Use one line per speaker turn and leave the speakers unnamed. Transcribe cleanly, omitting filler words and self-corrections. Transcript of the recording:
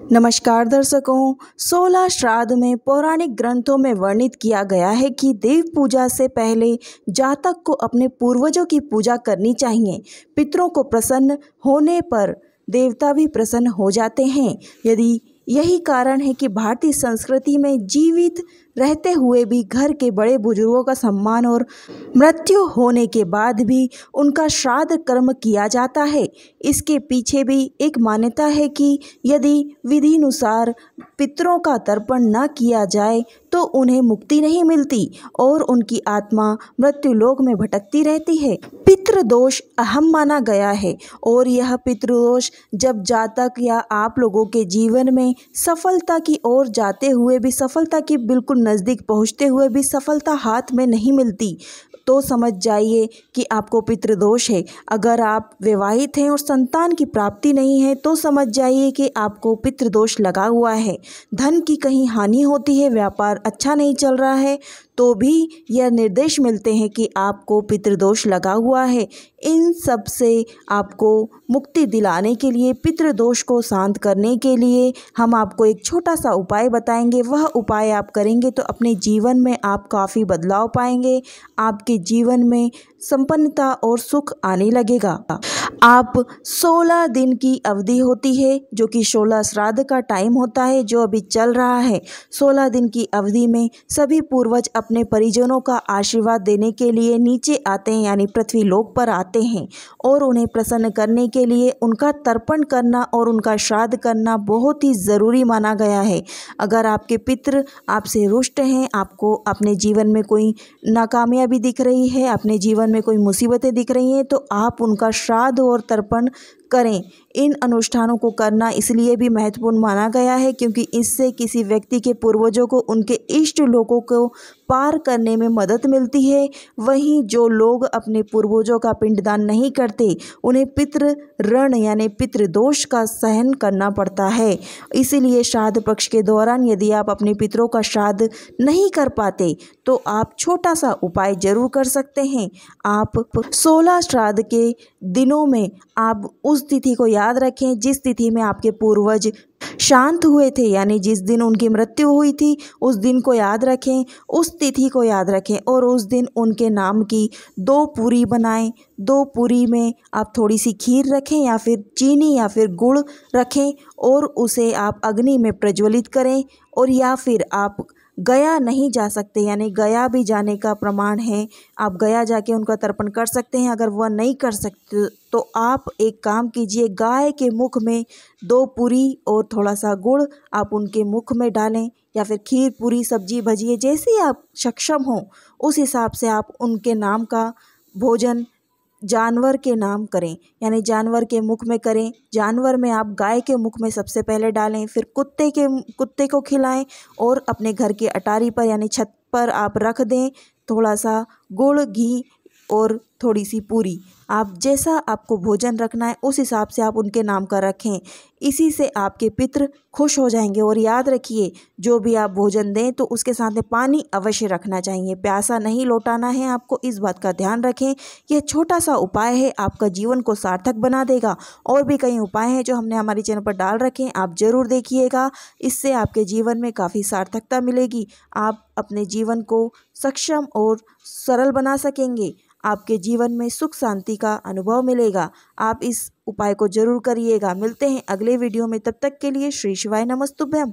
नमस्कार दर्शकों, 16 श्राद्ध में पौराणिक ग्रंथों में वर्णित किया गया है कि देव पूजा से पहले जातक को अपने पूर्वजों की पूजा करनी चाहिए। पितरों को प्रसन्न होने पर देवता भी प्रसन्न हो जाते हैं। यदि यही कारण है कि भारतीय संस्कृति में जीवित रहते हुए भी घर के बड़े बुजुर्गों का सम्मान और मृत्यु होने के बाद भी उनका श्राद्ध कर्म किया जाता है। इसके पीछे भी एक मान्यता है कि यदि विधिनुसार पितरों का तर्पण न किया जाए तो उन्हें मुक्ति नहीं मिलती और उनकी आत्मा मृत्युलोक में भटकती रहती है। पितृदोष अहम माना गया है और यह पितृदोष जब जातक या आप लोगों के जीवन में सफलता की ओर जाते हुए भी, सफलता के बिल्कुल नज़दीक पहुंचते हुए भी सफलता हाथ में नहीं मिलती तो समझ जाइए कि आपको पितृदोष है। अगर आप विवाहित हैं और संतान की प्राप्ति नहीं है तो समझ जाइए कि आपको पितृदोष लगा हुआ है। धन की कहीं हानि होती है, व्यापार अच्छा नहीं चल रहा है तो भी यह निर्देश मिलते हैं कि आपको पितृदोष लगा हुआ है। इन सब से आपको मुक्ति दिलाने के लिए, पितृदोष को शांत करने के लिए हम आपको एक छोटा सा उपाय बताएंगे। वह उपाय आप करेंगे तो अपने जीवन में आप काफ़ी बदलाव पाएंगे। आपके जीवन में संपन्नता और सुख आने लगेगा। आप 16 दिन की अवधि होती है जो कि 16 श्राद्ध का टाइम होता है जो अभी चल रहा है। 16 दिन की अवधि में सभी पूर्वज अपने परिजनों का आशीर्वाद देने के लिए नीचे आते हैं, यानी पृथ्वी लोक पर आते हैं और उन्हें प्रसन्न करने के लिए उनका तर्पण करना और उनका श्राद्ध करना बहुत ही ज़रूरी माना गया है। अगर आपके पितृ आपसे रुष्ट हैं, आपको अपने जीवन में कोई नाकामयाबी दिख रही है, अपने जीवन में कोई मुसीबतें दिख रही हैं तो आप उनका श्राद्ध और तर्पण करें। इन अनुष्ठानों को करना इसलिए भी महत्वपूर्ण माना गया है क्योंकि इससे किसी व्यक्ति के पूर्वजों को उनके इष्ट लोकों को पार करने में मदद मिलती है। वहीं जो लोग अपने पूर्वजों का पिंडदान नहीं करते उन्हें पितृ ऋण यानी पितृदोष का सहन करना पड़ता है। इसीलिए श्राद्ध पक्ष के दौरान यदि आप अपने पितरों का श्राद्ध नहीं कर पाते तो आप छोटा सा उपाय जरूर कर सकते हैं। आप 16 श्राद्ध के दिनों में आप उस तिथि को याद रखें जिस तिथि में आपके पूर्वज शांत हुए थे, यानी जिस दिन उनकी मृत्यु हुई थी उस दिन को याद रखें, उस तिथि को याद रखें और उस दिन उनके नाम की 2 पूरी बनाएं। 2 पूरी में आप थोड़ी सी खीर रखें या फिर चीनी या फिर गुड़ रखें और उसे आप अग्नि में प्रज्वलित करें। और या फिर आप गया नहीं जा सकते, यानी गया भी जाने का प्रमाण है, आप गया जाके उनका तर्पण कर सकते हैं। अगर वह नहीं कर सकते तो आप एक काम कीजिए, गाय के मुख में 2 पूरी और थोड़ा सा गुड़ आप उनके मुख में डालें या फिर खीर पूरी सब्जी भजिए, जैसे ही आप सक्षम हो उस हिसाब से आप उनके नाम का भोजन जानवर के नाम करें, यानी जानवर के मुख में करें। जानवर में आप गाय के मुख में सबसे पहले डालें, फिर कुत्ते को खिलाएं और अपने घर की अटारी पर यानी छत पर आप रख दें थोड़ा सा गुड़, घी और थोड़ी सी पूरी। आप जैसा आपको भोजन रखना है उस हिसाब से आप उनके नाम का रखें। इसी से आपके पितृ खुश हो जाएंगे। और याद रखिए, जो भी आप भोजन दें तो उसके साथ में पानी अवश्य रखना चाहिए, प्यासा नहीं लौटाना है आपको, इस बात का ध्यान रखें। यह छोटा सा उपाय है, आपका जीवन को सार्थक बना देगा। और भी कई उपाय हैं जो हमने हमारे चैनल पर डाल रखे हैं, आप ज़रूर देखिएगा। इससे आपके जीवन में काफ़ी सार्थकता मिलेगी। आप अपने जीवन को सक्षम और सरल बना सकेंगे। आपके जीवन में सुख शांति का अनुभव मिलेगा। आप इस उपाय को जरूर करिएगा। मिलते हैं अगले वीडियो में, तब तक के लिए श्री शिवाय नमस्तुभ्यम।